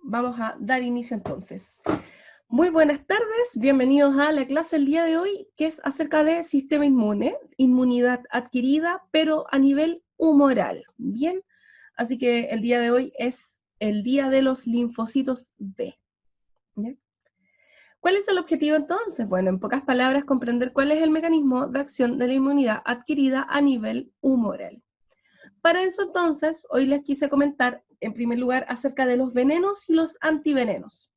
vamos a dar inicio entonces. Muy buenas tardes, bienvenidos a la clase del día de hoy, que es acerca de sistema inmune, inmunidad adquirida, pero a nivel humoral, ¿bien? Así que el día de hoy es el día de los linfocitos B, ¿bien? ¿Cuál es el objetivo entonces? Bueno, en pocas palabras, comprender cuál es el mecanismo de acción de la inmunidad adquirida a nivel humoral. Para eso entonces, hoy les quise comentar, en primer lugar, acerca de los venenos y los antivenenos.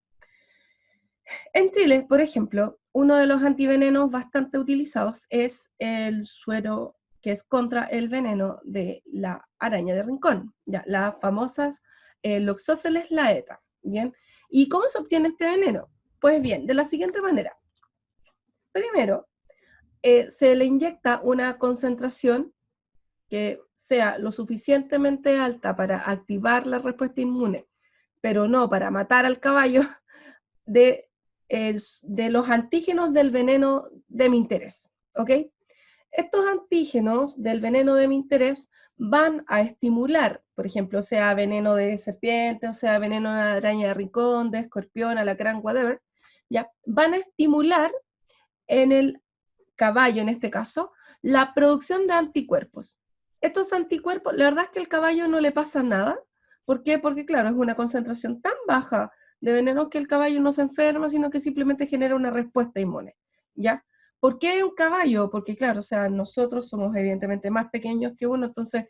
En Chile, por ejemplo, uno de los antivenenos bastante utilizados es el suero que es contra el veneno de la araña de rincón, ya, las famosas Loxoceles laeta, ¿bien? ¿Y cómo se obtiene este veneno? Pues bien, de la siguiente manera. Primero, se le inyecta una concentración que sea lo suficientemente alta para activar la respuesta inmune, pero no para matar al caballo, de los antígenos del veneno de mi interés, ¿ok? Estos antígenos del veneno de mi interés van a estimular, por ejemplo, sea veneno de serpiente, o sea veneno de araña de rincón, de escorpión, alacrán, whatever, ya, van a estimular en el caballo, en este caso, la producción de anticuerpos. Estos anticuerpos, la verdad es que al caballo no le pasa nada. ¿Por qué? Porque, claro, es una concentración tan baja de veneno que el caballo no se enferma, sino que simplemente genera una respuesta inmune, ¿ya? ¿Por qué un caballo? Porque, claro, o sea, nosotros somos evidentemente más pequeños que uno, entonces,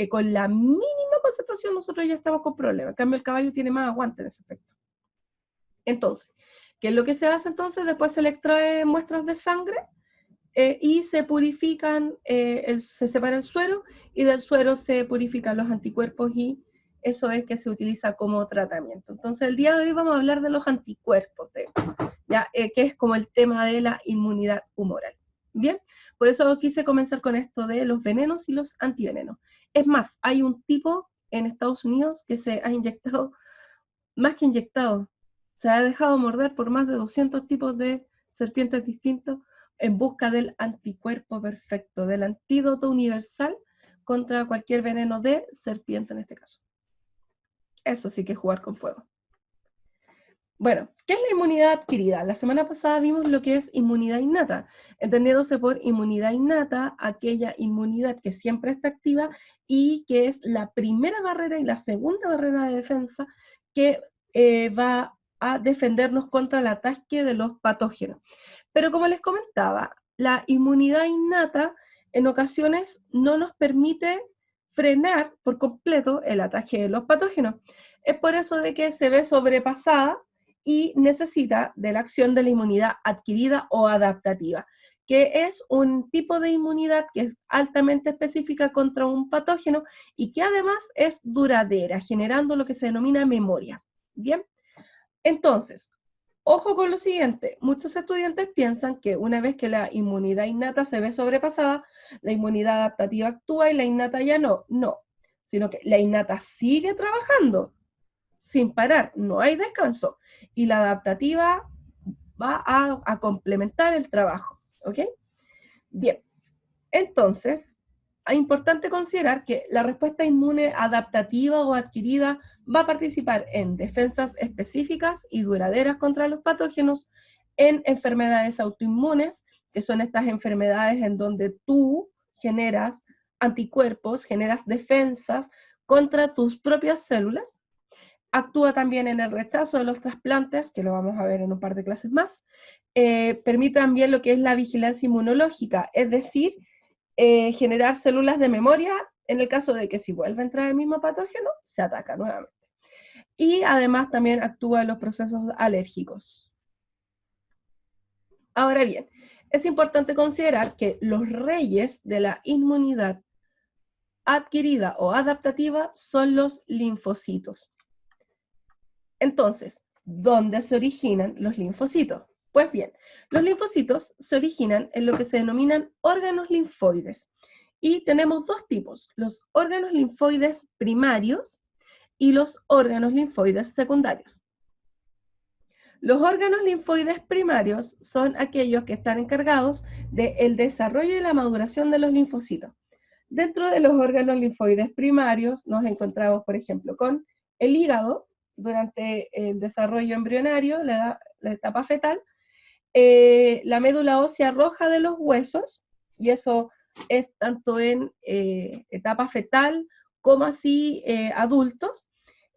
con la mínima concentración nosotros ya estamos con problemas. En cambio, el caballo tiene más aguante en ese aspecto. Entonces, ¿qué es lo que se hace entonces? Después se le extrae muestras de sangre, y se purifican, se separa el suero y del suero se purifican los anticuerpos y eso es que se utiliza como tratamiento. Entonces el día de hoy vamos a hablar de los anticuerpos, ya, que es como el tema de la inmunidad humoral. Bien, por eso quise comenzar con esto de los venenos y los antivenenos. Es más, hay un tipo en Estados Unidos que se ha inyectado, más que inyectado, se ha dejado morder por más de 200 tipos de serpientes distintos en busca del anticuerpo perfecto, del antídoto universal contra cualquier veneno de serpiente en este caso. Eso sí que es jugar con fuego. Bueno, ¿qué es la inmunidad adquirida? La semana pasada vimos lo que es inmunidad innata, entendiéndose por inmunidad innata aquella inmunidad que siempre está activa y que es la primera barrera y la segunda barrera de defensa que va a defendernos contra el ataque de los patógenos. Pero como les comentaba, la inmunidad innata en ocasiones no nos permite frenar por completo el ataque de los patógenos. Es por eso de que se ve sobrepasada y necesita de la acción de la inmunidad adquirida o adaptativa, que es un tipo de inmunidad que es altamente específica contra un patógeno y que además es duradera, generando lo que se denomina memoria. Bien, entonces, ojo con lo siguiente, muchos estudiantes piensan que una vez que la inmunidad innata se ve sobrepasada, la inmunidad adaptativa actúa y la innata ya no, sino que la innata sigue trabajando sin parar, no hay descanso, y la adaptativa va a complementar el trabajo, ¿ok? Bien, entonces, es importante considerar que la respuesta inmune adaptativa o adquirida va a participar en defensas específicas y duraderas contra los patógenos, en enfermedades autoinmunes, que son estas enfermedades en donde tú generas anticuerpos, generas defensas contra tus propias células. Actúa también en el rechazo de los trasplantes, que lo vamos a ver en un par de clases más. Permite también lo que es la vigilancia inmunológica, es decir, generar células de memoria en el caso de que si vuelve a entrar el mismo patógeno, se ataca nuevamente. Y además también actúa en los procesos alérgicos. Ahora bien, es importante considerar que los reyes de la inmunidad adquirida o adaptativa son los linfocitos. Entonces, ¿dónde se originan los linfocitos? Pues bien, los linfocitos se originan en lo que se denominan órganos linfoides. Y tenemos dos tipos, los órganos linfoides primarios y los órganos linfoides secundarios. Los órganos linfoides primarios son aquellos que están encargados del desarrollo y la maduración de los linfocitos. Dentro de los órganos linfoides primarios nos encontramos, por ejemplo, con el hígado, durante el desarrollo embrionario, la etapa fetal, la médula ósea roja de los huesos, y eso es tanto en etapa fetal como así adultos,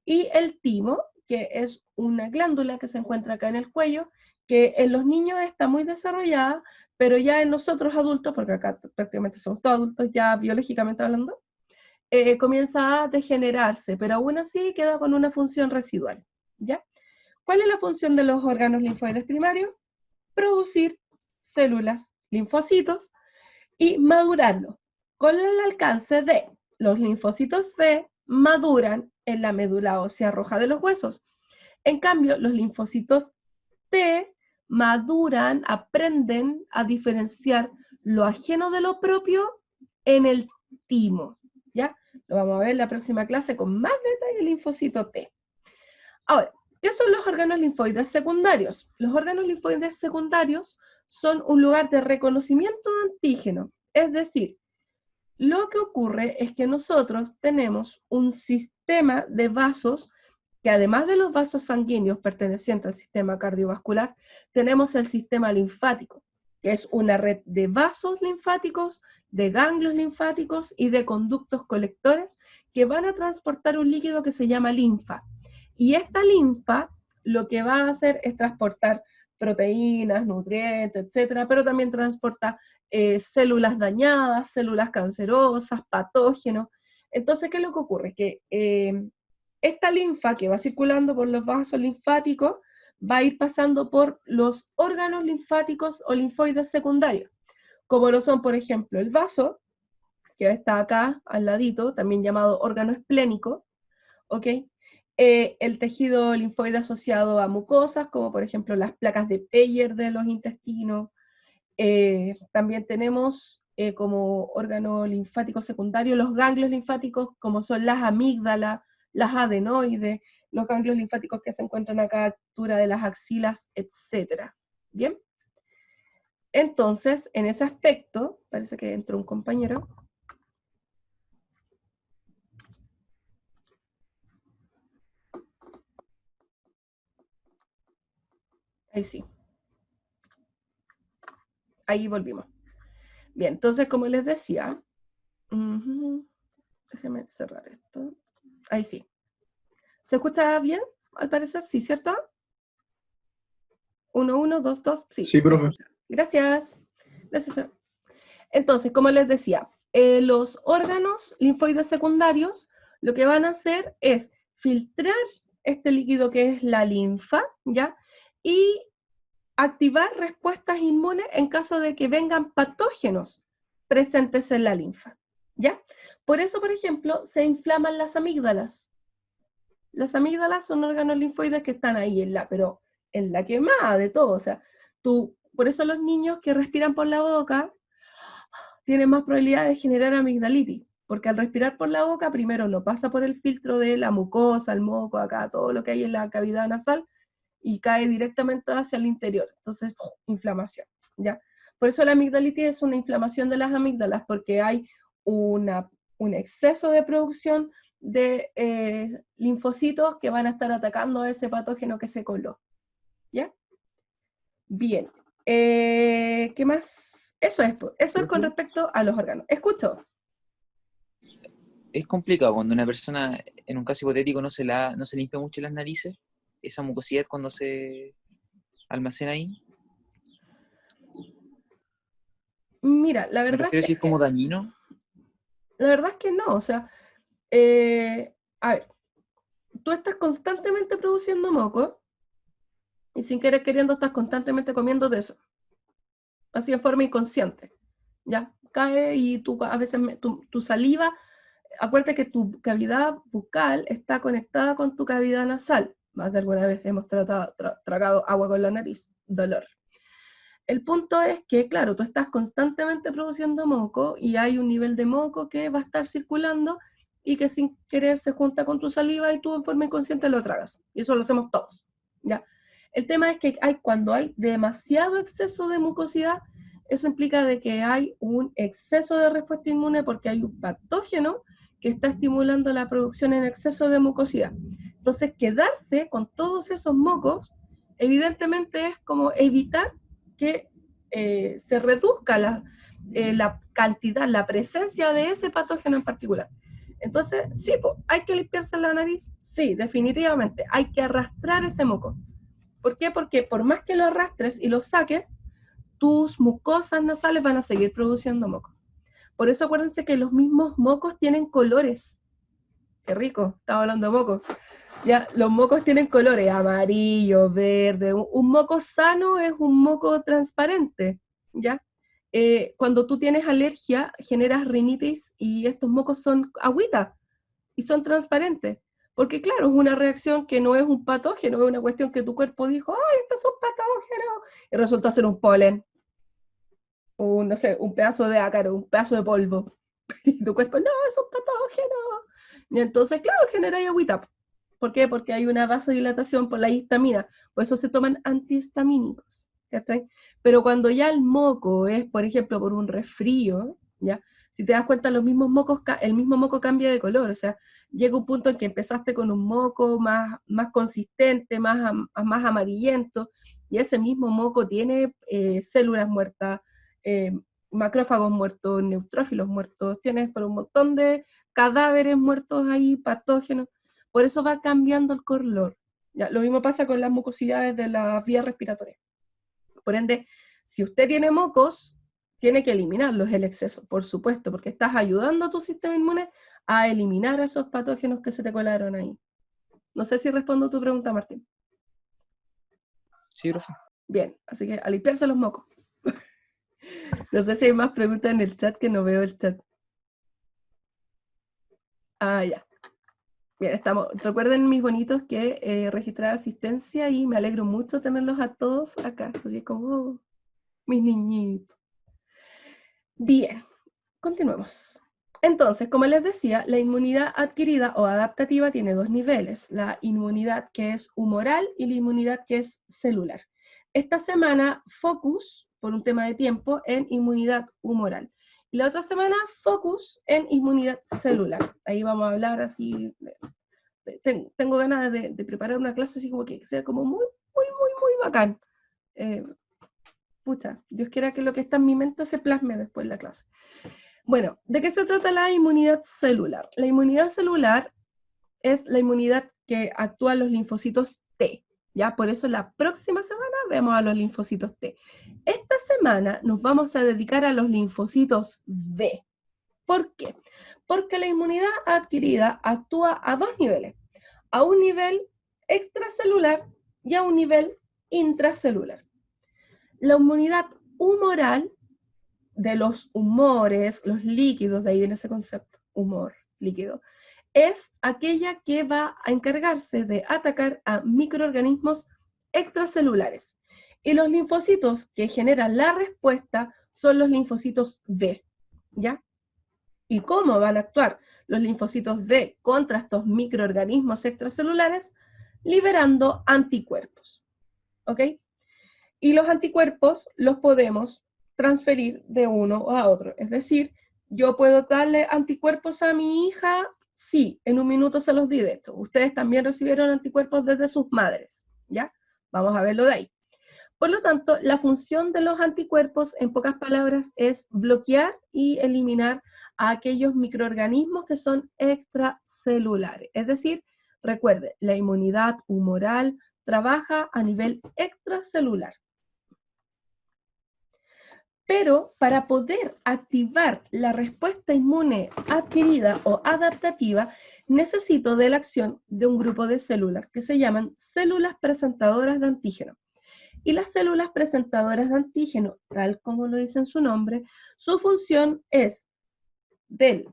y el timo, que es una glándula que se encuentra acá en el cuello, que en los niños está muy desarrollada, pero ya en nosotros adultos, porque acá prácticamente somos todos adultos ya biológicamente hablando, comienza a degenerarse, pero aún así queda con una función residual, ¿ya? ¿Cuál es la función de los órganos linfoides primarios? Producir células, linfocitos, y madurarlo, con el alcance de los linfocitos B maduran en la médula ósea roja de los huesos. En cambio, los linfocitos T maduran, aprenden a diferenciar lo ajeno de lo propio en el timo, ¿ya? Lo vamos a ver en la próxima clase con más detalle el linfocito T. Ahora, ¿qué son los órganos linfoides secundarios? Los órganos linfoides secundarios son un lugar de reconocimiento de antígeno, es decir, lo que ocurre es que nosotros tenemos un sistema de vasos que además de los vasos sanguíneos pertenecientes al sistema cardiovascular, tenemos el sistema linfático, que es una red de vasos linfáticos, de ganglios linfáticos y de conductos colectores que van a transportar un líquido que se llama linfa. Y esta linfa lo que va a hacer es transportar proteínas, nutrientes, etcétera, pero también transporta células dañadas, células cancerosas, patógenos. Entonces, ¿qué es lo que ocurre? Que esta linfa que va circulando por los vasos linfáticos va a ir pasando por los órganos linfáticos o linfoides secundarios, como lo son, por ejemplo, el vaso, que está acá al ladito, también llamado órgano esplénico, ¿ok? El tejido linfoide asociado a mucosas, como por ejemplo las placas de Peyer de los intestinos. También tenemos como órgano linfático secundario los ganglios linfáticos, como son las amígdalas, las adenoides, los ganglios linfáticos que se encuentran acá a la altura de las axilas, etc. ¿Bien? Entonces, en ese aspecto, parece que entró un compañero. Ahí sí. Ahí volvimos. Bien, entonces, como les decía, déjenme cerrar esto. Ahí sí. ¿Se escucha bien? Al parecer, sí, ¿cierto? 1, 1, 2, 2, sí. Sí, profe. Gracias. Gracias. Entonces, como les decía, los órganos linfoides secundarios lo que van a hacer es filtrar este líquido que es la linfa, ¿ya? Y activar respuestas inmunes en caso de que vengan patógenos presentes en la linfa, ¿ya? Por eso, por ejemplo, se inflaman las amígdalas. Las amígdalas son órganos linfoides que están ahí pero en la quemada de todo, o sea, por eso los niños que respiran por la boca tienen más probabilidad de generar amigdalitis, porque al respirar por la boca, primero no pasa por el filtro de la mucosa, el moco, acá, todo lo que hay en la cavidad nasal, y cae directamente hacia el interior. Entonces, inflamación, ¿ya? Por eso la amigdalitis es una inflamación de las amígdalas, porque hay un exceso de producción de linfocitos que van a estar atacando a ese patógeno que se coló, ¿ya? Bien. ¿Qué más? Eso es con respecto a los órganos. ¿Escucho? Es complicado cuando una persona, en un caso hipotético, no se limpia mucho las narices, esa mucosidad cuando se almacena ahí. Mira, la Me verdad refiero es a si es como dañino. la verdad es que no, o sea, a ver, tú estás constantemente produciendo moco y sin querer queriendo estás constantemente comiendo de eso, así en forma inconsciente, ¿ya? Cae y tú a veces tu saliva, acuérdate que tu cavidad bucal está conectada con tu cavidad nasal. Más de alguna vez hemos tragado agua con la nariz, dolor. El punto es que, claro, tú estás constantemente produciendo moco y hay un nivel de moco que va a estar circulando y que sin querer se junta con tu saliva y tú en forma inconsciente lo tragas. Y eso lo hacemos todos, ¿ya? El tema es que cuando hay demasiado exceso de mucosidad, eso implica de que hay un exceso de respuesta inmune porque hay un patógeno que está estimulando la producción en exceso de mucosidad. Entonces, quedarse con todos esos mocos, evidentemente es como evitar que se reduzca la cantidad, la presencia de ese patógeno en particular. Entonces, sí, ¿hay que limpiarse la nariz? Sí, definitivamente, hay que arrastrar ese moco. ¿Por qué? Porque por más que lo arrastres y lo saques, tus mucosas nasales van a seguir produciendo moco. Por eso acuérdense que los mismos mocos tienen colores. Qué rico, estaba hablando de mocos. Ya, los mocos tienen colores, amarillo, verde. Un moco sano es un moco transparente, ¿ya? Cuando tú tienes alergia, generas rinitis y estos mocos son agüita y son transparentes. Porque claro, es una reacción que no es un patógeno, es una cuestión que tu cuerpo dijo, ¡ay, esto es un patógeno! Y resultó ser un polen, o no sé, un pedazo de ácaro, un pedazo de polvo. Y tu cuerpo, no, es un patógeno. Y entonces, claro, genera agüita. ¿Por qué? Porque hay una vasodilatación por la histamina. Por eso se toman antihistamínicos. ¿Cachai? Pero cuando ya el moco es, por ejemplo, por un resfrío, ¿ya? Si te das cuenta, los mismos mocos, el mismo moco cambia de color. O sea, llega un punto en que empezaste con un moco más consistente, más amarillento, y ese mismo moco tiene células muertas, macrófagos muertos, neutrófilos muertos, tienes por un montón de cadáveres muertos ahí, patógenos. Por eso va cambiando el color. Ya, lo mismo pasa con las mucosidades de las vías respiratorias. Por ende, si usted tiene mocos, tiene que eliminarlos el exceso, por supuesto, porque estás ayudando a tu sistema inmune a eliminar esos patógenos que se te colaron ahí. No sé si respondo a tu pregunta, Martín. Sí, profe. Bien, así que a limpiarse los mocos. No sé si hay más preguntas en el chat, que no veo el chat. Ah, ya. Bien, estamos. Recuerden, mis bonitos, que registrar asistencia, y me alegro mucho tenerlos a todos acá. Así como mis niñitos. Bien, continuemos. Entonces, como les decía, la inmunidad adquirida o adaptativa tiene dos niveles: la inmunidad que es humoral y la inmunidad que es celular. Esta semana, focus, por un tema de tiempo, en inmunidad humoral. Y la otra semana, focus en inmunidad celular. Ahí vamos a hablar así. Tengo ganas de preparar una clase así como que sea como muy bacán. Pucha, Dios quiera que lo que está en mi mente se plasme después en la clase. Bueno, ¿de qué se trata la inmunidad celular? La inmunidad celular es la inmunidad que actúan los linfocitos T, ¿ya? Por eso la próxima semana vemos a los linfocitos T. Esta semana nos vamos a dedicar a los linfocitos B. ¿Por qué? Porque la inmunidad adquirida actúa a dos niveles: a un nivel extracelular y a un nivel intracelular. La inmunidad humoral, de los humores, los líquidos, de ahí viene ese concepto, humor, líquido, es aquella que va a encargarse de atacar a microorganismos extracelulares. Y los linfocitos que generan la respuesta son los linfocitos B, ¿ya? ¿Y cómo van a actuar los linfocitos B contra estos microorganismos extracelulares? Liberando anticuerpos, ¿ok? Y los anticuerpos los podemos transferir de uno a otro. Es decir, yo puedo darle anticuerpos a mi hija, sí, en un minuto se los di. De hecho, ustedes también recibieron anticuerpos desde sus madres, ¿ya? Vamos a verlo de ahí. Por lo tanto, la función de los anticuerpos, en pocas palabras, es bloquear y eliminar a aquellos microorganismos que son extracelulares. Es decir, recuerde, la inmunidad humoral trabaja a nivel extracelular. Pero para poder activar la respuesta inmune adquirida o adaptativa, necesito de la acción de un grupo de células que se llaman células presentadoras de antígeno. Y las células presentadoras de antígeno, tal como lo dice en su nombre, su función es del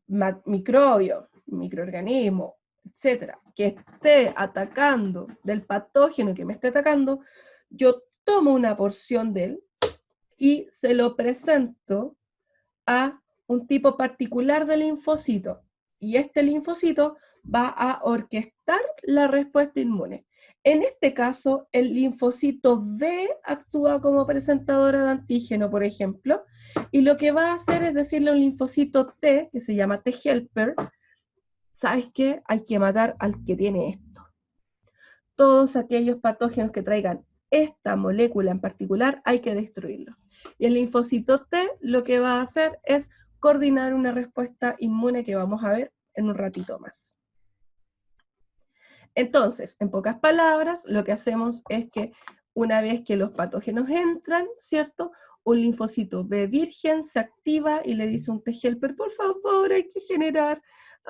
microbio, microorganismo, etcétera, que esté atacando, del patógeno que me esté atacando, yo tomo una porción de él y se lo presento a un tipo particular de linfocito. Y este linfocito va a orquestar la respuesta inmune. En este caso, el linfocito B actúa como presentadora de antígeno, por ejemplo, y lo que va a hacer es decirle a un linfocito T, que se llama T helper, ¿sabes qué? Hay que matar al que tiene esto. Todos aquellos patógenos que traigan esta molécula en particular, hay que destruirlos. Y el linfocito T lo que va a hacer es coordinar una respuesta inmune que vamos a ver en un ratito más. Entonces, en pocas palabras, lo que hacemos es que una vez que los patógenos entran, ¿cierto? Un linfocito B virgen se activa y le dice a un T helper, por favor, hay que generar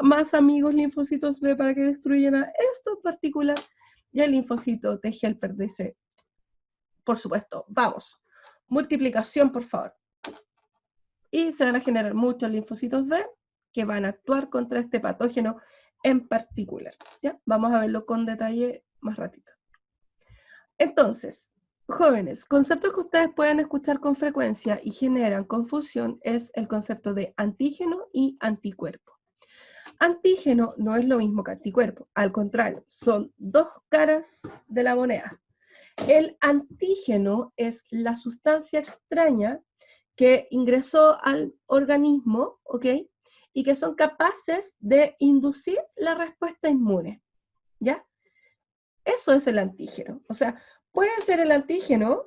más amigos linfocitos B para que destruyan a esto en particular. Y el linfocito T helper dice, por supuesto, vamos, multiplicación, por favor. Y se van a generar muchos linfocitos B que van a actuar contra este patógeno en particular. ¿Ya? Vamos a verlo con detalle más ratito. Entonces, jóvenes, conceptos que ustedes pueden escuchar con frecuencia y generan confusión es el concepto de antígeno y anticuerpo. Antígeno no es lo mismo que anticuerpo, al contrario, son dos caras de la moneda. El antígeno es la sustancia extraña que ingresó al organismo, ¿ok? Y que son capaces de inducir la respuesta inmune, ¿ya? Eso es el antígeno. O sea, puede ser el antígeno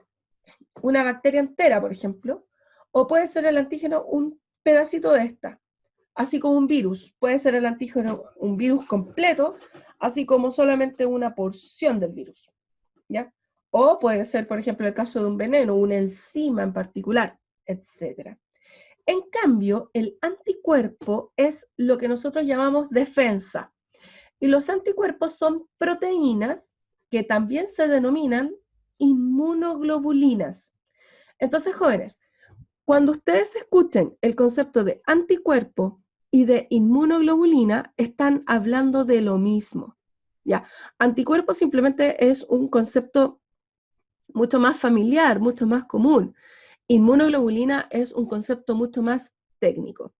una bacteria entera, por ejemplo, o puede ser el antígeno un pedacito de esta, así como un virus. Puede ser el antígeno un virus completo, así como solamente una porción del virus, ¿ya? O puede ser, por ejemplo, el caso de un veneno, una enzima en particular, etc. En cambio, el anticuerpo es lo que nosotros llamamos defensa. Y los anticuerpos son proteínas que también se denominan inmunoglobulinas. Entonces, jóvenes, cuando ustedes escuchen el concepto de anticuerpo y de inmunoglobulina, están hablando de lo mismo. ¿Ya? Anticuerpo simplemente es un concepto mucho más familiar, mucho más común. Inmunoglobulina es un concepto mucho más técnico.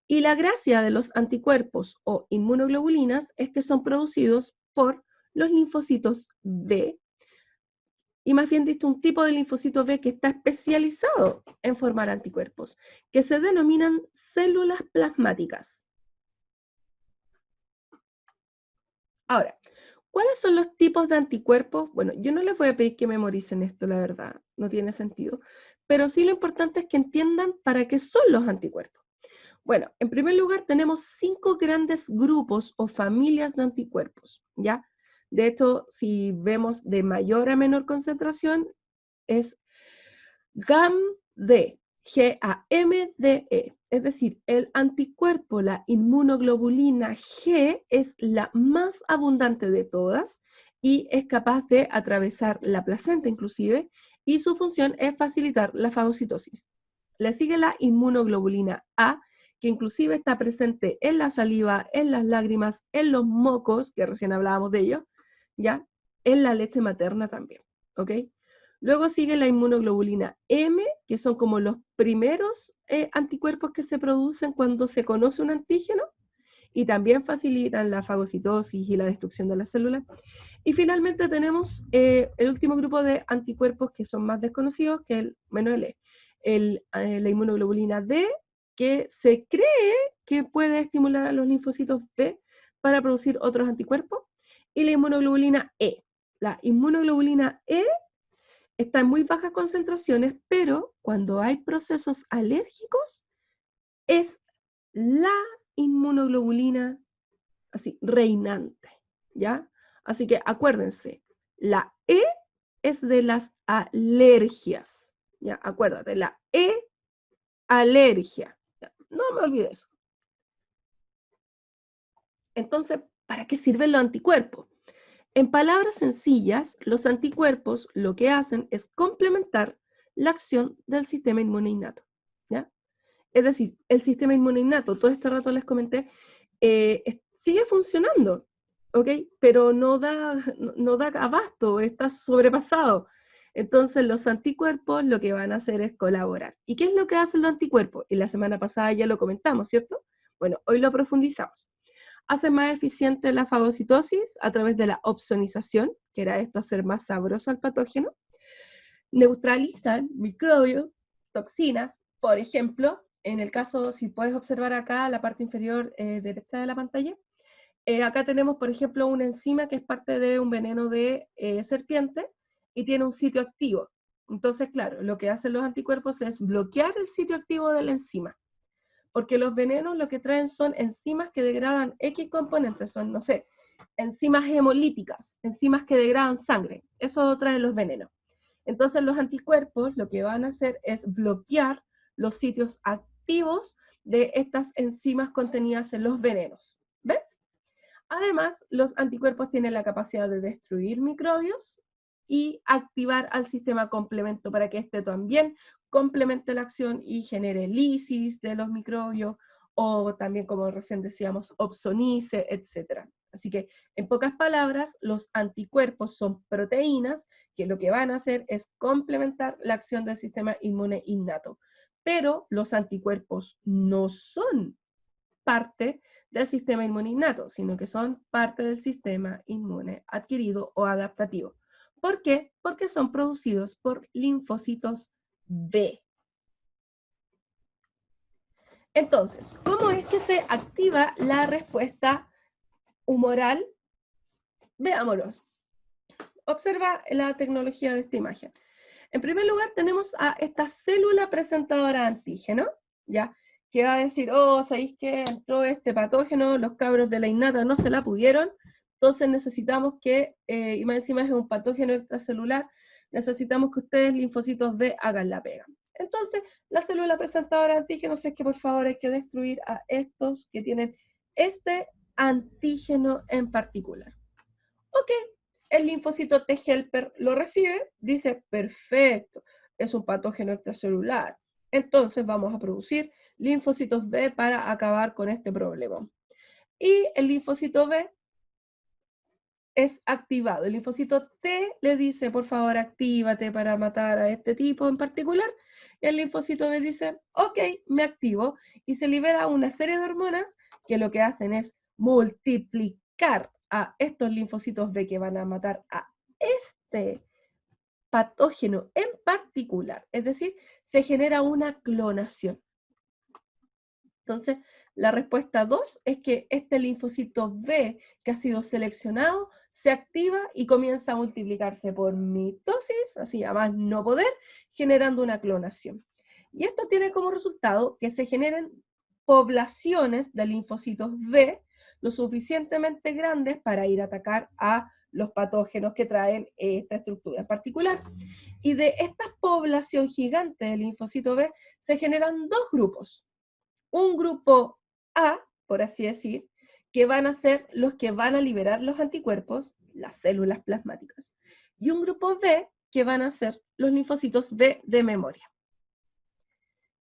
Y la gracia de los anticuerpos o inmunoglobulinas es que son producidos por los linfocitos B, y más bien dicho, un tipo de linfocito B que está especializado en formar anticuerpos, que se denominan células plasmáticas. Ahora, ¿cuáles son los tipos de anticuerpos? Bueno, yo no les voy a pedir que memoricen esto, la verdad, no tiene sentido, pero sí lo importante es que entiendan para qué son los anticuerpos. Bueno, en primer lugar tenemos 5 grandes grupos o familias de anticuerpos, ¿ya? De hecho, si vemos de mayor a menor concentración, es GAMD, G-A-M-D-E. Es decir, el anticuerpo, la inmunoglobulina G, es la más abundante de todas y es capaz de atravesar la placenta inclusive, y su función es facilitar la fagocitosis. Le sigue la inmunoglobulina A, que inclusive está presente en la saliva, en las lágrimas, en los mocos, que recién hablábamos de ello, ¿ya? En la leche materna también, ¿ok? Luego sigue la inmunoglobulina M, que son como los primeros anticuerpos que se producen cuando se conoce un antígeno, y también facilitan la fagocitosis y la destrucción de las células. Y finalmente tenemos el último grupo de anticuerpos que son más desconocidos, que es el menos la inmunoglobulina D, que se cree que puede estimular a los linfocitos B para producir otros anticuerpos, y la inmunoglobulina E. La inmunoglobulina E está en muy bajas concentraciones, pero cuando hay procesos alérgicos, es la inmunoglobulina así, reinante, ¿ya? Así que acuérdense, la E es de las alergias, ¿ya? Acuérdate, la E, alergia. ¿Ya? No me olvides eso. Entonces, ¿para qué sirven los anticuerpos? En palabras sencillas, los anticuerpos lo que hacen es complementar la acción del sistema inmune innato, ¿ya? Es decir, el sistema inmune innato, todo este rato les comenté, sigue funcionando, ¿ok? Pero no da abasto, está sobrepasado. Entonces los anticuerpos lo que van a hacer es colaborar. ¿Y qué es lo que hacen los anticuerpos? Y la semana pasada ya lo comentamos, ¿cierto? Bueno, hoy lo profundizamos. Hacen más eficiente la fagocitosis a través de la opsonización, que era esto hacer más sabroso al patógeno, neutralizan microbios, toxinas, por ejemplo, en el caso, si puedes observar acá la parte inferior derecha de la pantalla, acá tenemos, por ejemplo, una enzima que es parte de un veneno de serpiente y tiene un sitio activo. Entonces, claro, lo que hacen los anticuerpos es bloquear el sitio activo de la enzima, porque los venenos lo que traen son enzimas que degradan X componentes, son, no sé, enzimas hemolíticas, enzimas que degradan sangre, eso traen los venenos. Entonces los anticuerpos lo que van a hacer es bloquear los sitios activos de estas enzimas contenidas en los venenos. ¿Ven? Además, los anticuerpos tienen la capacidad de destruir microbios y activar al sistema complemento para que éste también complemente la acción y genere lisis de los microbios o también, como recién decíamos, opsonice, etc. Así que, en pocas palabras, los anticuerpos son proteínas que lo que van a hacer es complementar la acción del sistema inmune innato. Pero los anticuerpos no son parte del sistema inmune innato, sino que son parte del sistema inmune adquirido o adaptativo. ¿Por qué? Porque son producidos por linfocitos B. Entonces, ¿cómo es que se activa la respuesta humoral? Veámoslo. Observa la tecnología de esta imagen. En primer lugar, tenemos a esta célula presentadora de antígeno, ¿ya? Que va a decir, oh, ¿sabéis que entró este patógeno? Los cabros de la innata no se la pudieron, entonces necesitamos que, y más encima es un patógeno extracelular, necesitamos que ustedes, linfocitos B, hagan la pega. Entonces, la célula presentadora de antígenos es que por favor hay que destruir a estos que tienen este antígeno en particular. Ok, el linfocito T helper lo recibe, dice, perfecto, es un patógeno extracelular. Entonces vamos a producir linfocitos B para acabar con este problema. Y el linfocito B es activado. El linfocito T le dice, por favor, actívate para matar a este tipo en particular. Y el linfocito B dice, ok, me activo. Y se libera una serie de hormonas que lo que hacen es multiplicar a estos linfocitos B que van a matar a este patógeno en particular. Es decir, se genera una clonación. Entonces, la respuesta 2 es que este linfocito B que ha sido seleccionado se activa y comienza a multiplicarse por mitosis, así a más no poder, generando una clonación. Y esto tiene como resultado que se generen poblaciones de linfocitos B lo suficientemente grandes para ir a atacar a los patógenos que traen esta estructura en particular. Y de esta población gigante de linfocito B se generan dos grupos. Un grupo A, por así decir, que van a ser los que van a liberar los anticuerpos, las células plasmáticas, y un grupo B, que van a ser los linfocitos B de memoria.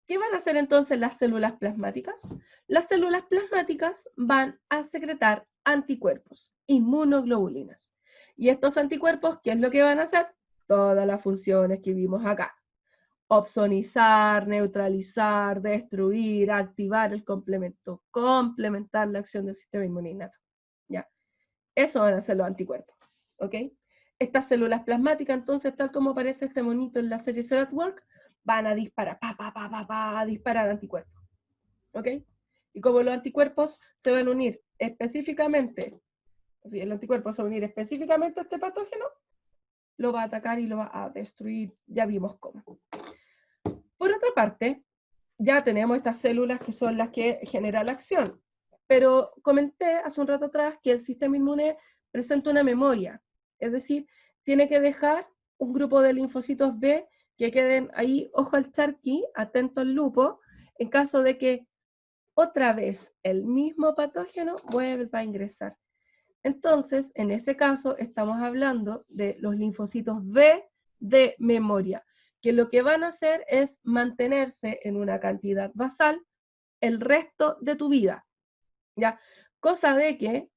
¿Qué van a hacer entonces las células plasmáticas? Las células plasmáticas van a secretar anticuerpos, inmunoglobulinas. Y estos anticuerpos, ¿qué es lo que van a hacer? Todas las funciones que vimos acá. Opsonizar, neutralizar, destruir, activar el complemento, complementar la acción del sistema inmune innato. ¿Ya? Eso van a ser los anticuerpos. ¿Ok? Estas células plasmáticas, entonces, tal como aparece este monito en la serie Cell at Work, van a disparar, a disparar anticuerpos. ¿Ok? Y como los anticuerpos se van a unir específicamente, si el anticuerpo se va a unir específicamente a este patógeno, lo va a atacar y lo va a destruir. Ya vimos cómo. Por otra parte, ya tenemos estas células que son las que generan la acción, pero comenté hace un rato atrás que el sistema inmune presenta una memoria, es decir, tiene que dejar un grupo de linfocitos B que queden ahí, ojo al charqui, atento al lupo, en caso de que otra vez el mismo patógeno vuelva a ingresar. Entonces, en ese caso, estamos hablando de los linfocitos B de memoria, que lo que van a hacer es mantenerse en una cantidad basal el resto de tu vida, ¿ya? Cosa de que,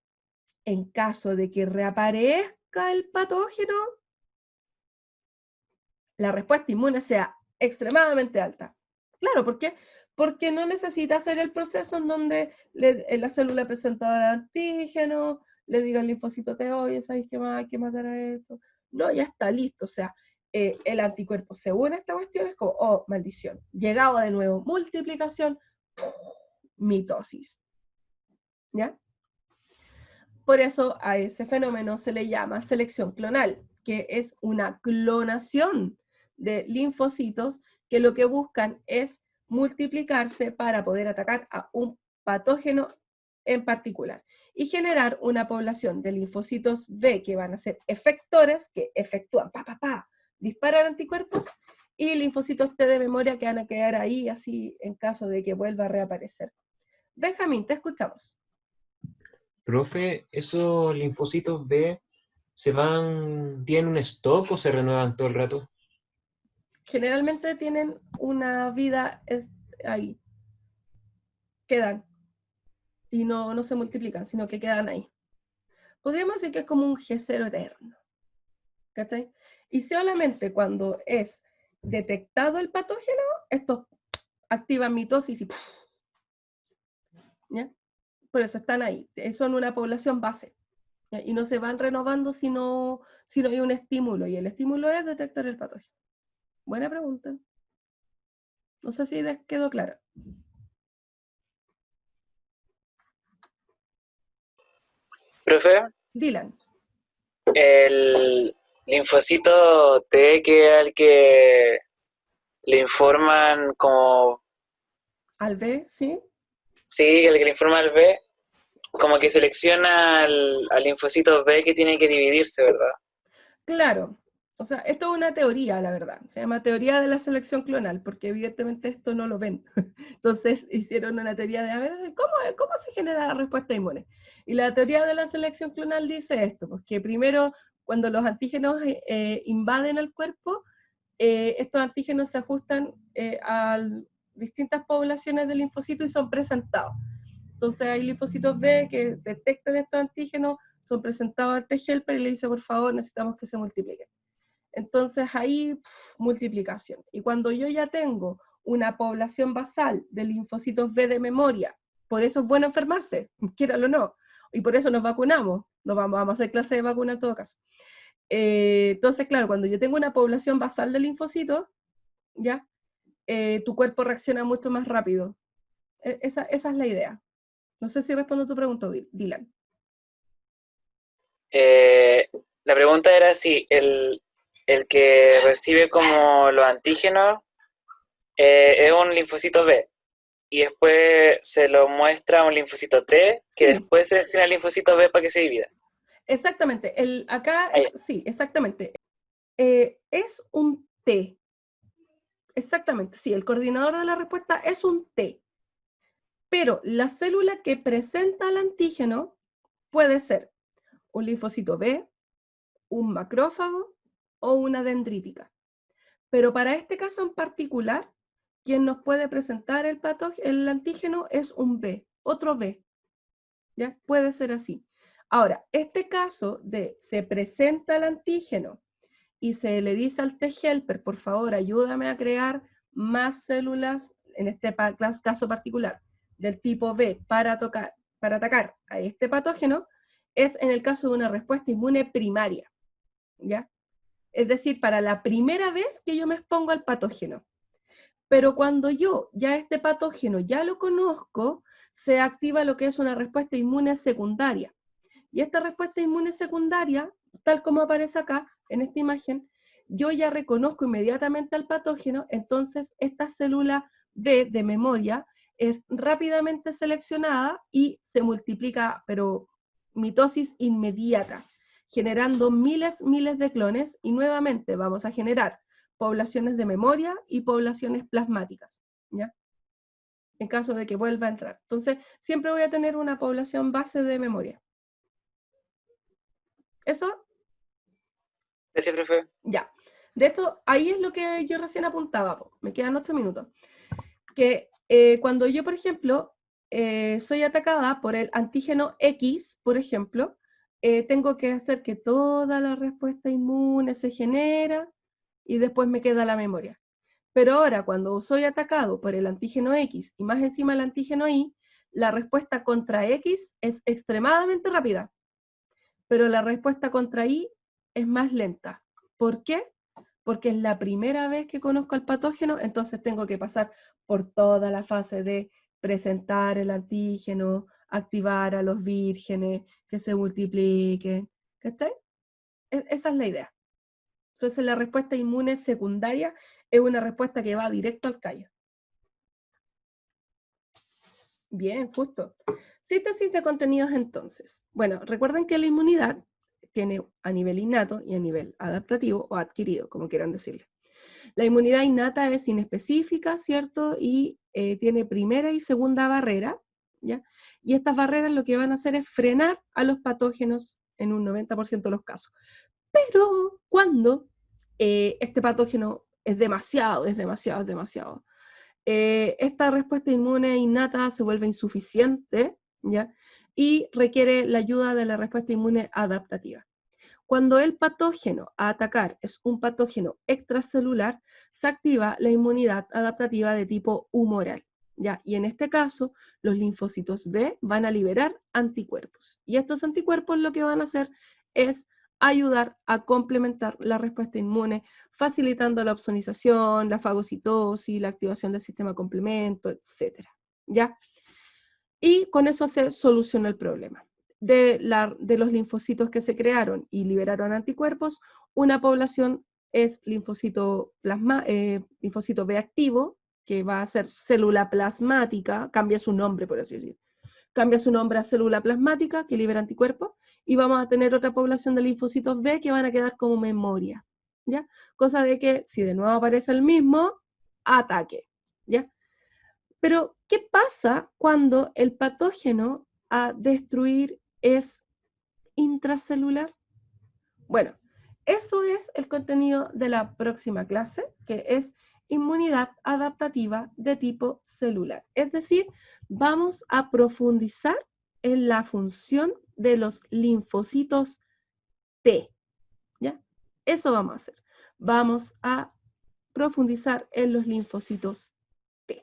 en caso de que reaparezca el patógeno, la respuesta inmune sea extremadamente alta. Claro, ¿por qué? Porque no necesita hacer el proceso en donde la célula presentadora de antígeno le diga al linfocito T, oye, ¿sabéis qué más? Hay que matar a esto. No, ya está listo, o sea, el anticuerpo se une a esta cuestión, es como, oh, maldición, llegado de nuevo, multiplicación, mitosis, ¿ya? Por eso a ese fenómeno se le llama selección clonal, que es una clonación de linfocitos que lo que buscan es multiplicarse para poder atacar a un patógeno en particular y generar una población de linfocitos B que van a ser efectores, que efectúan, disparan anticuerpos, y linfocitos T de memoria que van a quedar ahí así en caso de que vuelva a reaparecer. Benjamín, te escuchamos. Profe, ¿esos linfocitos B tienen un stock o se renuevan todo el rato? Generalmente tienen una vida ahí, quedan, y no se multiplican, sino que quedan ahí. Podríamos decir que es como un G0 eterno, ¿cachai? Y solamente cuando es detectado el patógeno, estos activan mitosis y ¡puf! ¿Ya? Por eso están ahí, son una población base, ¿ya? Y no se van renovando si no hay un estímulo, y el estímulo es detectar el patógeno. Buena pregunta. No sé si quedó claro. Profe, Dylan. el linfocito T, que es al que le informan como, Al B, ¿sí? sí, el que le informa al B, como que selecciona al linfocito B que tiene que dividirse, ¿verdad? Claro, o sea, esto es una teoría, la verdad. Se llama teoría de la selección clonal, porque evidentemente esto no lo ven. Entonces hicieron una teoría de, a ver, ¿cómo se genera la respuesta inmune? Y la teoría de la selección clonal dice esto, pues que primero, cuando los antígenos invaden el cuerpo, estos antígenos se ajustan a distintas poblaciones de linfocitos y son presentados. Entonces hay linfocitos B que detectan estos antígenos, son presentados al T-helper y le dice, por favor, necesitamos que se multipliquen. Entonces ahí, multiplicación. Y cuando yo ya tengo una población basal de linfocitos B de memoria, por eso es bueno enfermarse, quíralo o no, y por eso nos vacunamos, vamos a hacer clase de vacuna en todo caso. Entonces, claro, cuando yo tengo una población basal de linfocitos, ¿ya? Tu cuerpo reacciona mucho más rápido. Esa es la idea. No sé si respondo tu pregunta, Dylan. La pregunta era si el que recibe como los antígenos es un linfocito B y después se lo muestra a un linfocito T que Sí. después selecciona el linfocito B para que se divida. Exactamente. Sí, exactamente. Es un T. Exactamente, sí, el coordinador de la respuesta es un T. Pero la célula que presenta el antígeno puede ser un linfocito B, un macrófago o una dendrítica. Pero para este caso en particular, quien nos puede presentar el antígeno es un B, otro B. ¿Ya? Puede ser así. Ahora, este caso de se presenta el antígeno y se le dice al T-helper, por favor, ayúdame a crear más células, en este caso particular, del tipo B para atacar a este patógeno, es en el caso de una respuesta inmune primaria, ¿ya? Es decir, para la primera vez que yo me expongo al patógeno. Pero cuando yo ya este patógeno ya lo conozco, se activa lo que es una respuesta inmune secundaria. Y esta respuesta inmune secundaria, tal como aparece acá en esta imagen, yo ya reconozco inmediatamente al patógeno, entonces esta célula B de memoria es rápidamente seleccionada y se multiplica, pero mitosis inmediata, generando miles de clones, y nuevamente vamos a generar poblaciones de memoria y poblaciones plasmáticas, ¿ya? En caso de que vuelva a entrar. Entonces, siempre voy a tener una población base de memoria. ¿Eso? Gracias, profe. Ya. De esto, ahí es lo que yo recién apuntaba, me quedan 8 minutos. Que cuando yo, por ejemplo, soy atacada por el antígeno X, por ejemplo, tengo que hacer que toda la respuesta inmune se genera y después me queda la memoria. Pero ahora, cuando soy atacado por el antígeno X y más encima el antígeno Y, la respuesta contra X es extremadamente rápida. pero la respuesta contra I es más lenta. ¿Por qué? Porque es la primera vez que conozco al patógeno, entonces tengo que pasar por toda la fase de presentar el antígeno, activar a los vírgenes, que se multipliquen, ¿cachai? Esa es la idea. Entonces la respuesta inmune secundaria es una respuesta que va directo al callo. Bien, justo. Síntesis de contenidos entonces. Bueno, recuerden que la inmunidad tiene a nivel innato y a nivel adaptativo o adquirido, como quieran decirle. La inmunidad innata es inespecífica, ¿cierto? Y tiene primera y segunda barrera, ¿ya? Y estas barreras lo que van a hacer es frenar a los patógenos en un 90% de los casos. Pero cuando este patógeno es demasiado, esta respuesta inmune innata se vuelve insuficiente, ¿ya? Y requiere la ayuda de la respuesta inmune adaptativa. Cuando el patógeno a atacar es un patógeno extracelular, se activa la inmunidad adaptativa de tipo humoral, ¿ya? Y en este caso, los linfocitos B van a liberar anticuerpos. Y estos anticuerpos lo que van a hacer es ayudar a complementar la respuesta inmune, facilitando la opsonización, la fagocitosis, la activación del sistema complemento, etc. ¿Ya? Y con eso se soluciona el problema. De los linfocitos que se crearon y liberaron anticuerpos, una población es linfocito B activo, que va a ser célula plasmática, cambia su nombre, por así decir. Cambia su nombre a célula plasmática, que libera anticuerpos, y vamos a tener otra población de linfocitos B que van a quedar como memoria, ¿ya? Cosa de que, si de nuevo aparece el mismo, ataque, ¿ya? Pero, ¿qué pasa cuando el patógeno a destruir es intracelular? Bueno, eso es el contenido de la próxima clase, que es inmunidad adaptativa de tipo celular. Es decir, vamos a profundizar en la función de los linfocitos T, ¿ya? Eso vamos a hacer. Vamos a profundizar en los linfocitos